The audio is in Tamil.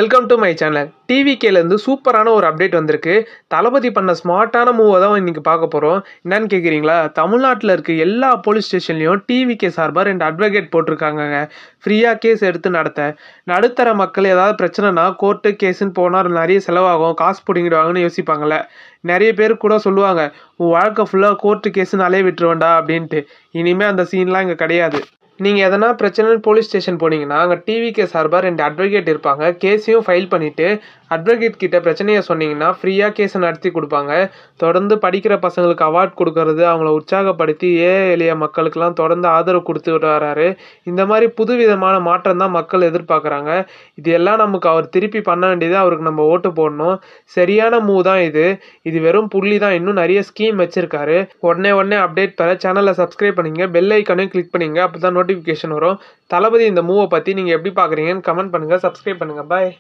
Welcome to my channel. டிவிகேலேருந்து சூப்பரான ஒரு அப்டேட் வந்திருக்கு. தளபதி பண்ண ஸ்மார்ட்டான மூவை தான் இன்றைக்கி பார்க்க போகிறோம். என்னன்னு கேட்குறீங்களா? தமிழ்நாட்டில் இருக்க எல்லா போலீஸ் ஸ்டேஷன்லேயும் டிவிகே சார்பாக 2 அட்வொகேட் போட்டிருக்காங்கங்க. ஃப்ரீயாக கேஸ் எடுத்து நடுத்தர மக்கள் ஏதாவது பிரச்சனைனா கோர்ட்டு கேஸுன்னு போனால் நிறைய செலவாகும், காசு பிடிங்கிடுவாங்கன்னு யோசிப்பாங்கள்ல. நிறைய பேர் கூட சொல்லுவாங்க, உன் வாழ்க்கை ஃபுல்லாக கோர்ட்டு கேஸுனாலே விட்டுருவேண்டா அப்படின்ட்டு. இனிமேல் அந்த சீன்லாம் இங்கே கிடையாது. நீங்கள் எதனா பிரச்சனைன்னு போலீஸ் ஸ்டேஷன் போனீங்கன்னா அங்கே டிவிகே சார்பாக 2 அட்வொகேட் இருப்பாங்க. கேஸையும் ஃபைல் பண்ணிவிட்டு அட்வொகேட் கிட்ட பிரச்சனையை சொன்னீங்கன்னா ஃப்ரீயாக கேஸை நடத்தி கொடுப்பாங்க. தொடர்ந்து படிக்கிற பசங்களுக்கு அவார்ட் கொடுக்கறது, அவங்கள உற்சாகப்படுத்தி எளிய மக்களுக்கெல்லாம் தொடர்ந்து ஆதரவு கொடுத்துட்டு வராரு. இந்த மாதிரி புதுவிதமான மாற்றம் தான் மக்கள் எதிர்பார்க்குறாங்க. இது எல்லாம் நமக்கு அவர் திருப்பி பண்ண வேண்டியது, அவருக்கு நம்ம ஓட்டு போடணும். சரியான மூவ் தான் இது. இது வெறும் புள்ளி தான், இன்னும் நிறைய ஸ்கீம் வச்சுருக்காரு. உடனே அப்டேட் பெற சேனலை சப்ஸ்கிரைப் பண்ணிங்க, பெல் ஐக்கானையும் கிளிக் பண்ணிங்க. அப்போ தான் நோட்டிஃபிகேஷன் வரும். தளபதி இந்த மூவை பற்றி நீங்கள் எப்படி பார்க்குறீங்கன்னு கமெண்ட் பண்ணுங்கள், சப்ஸ்கிரைப் பண்ணுங்கள். பாய்.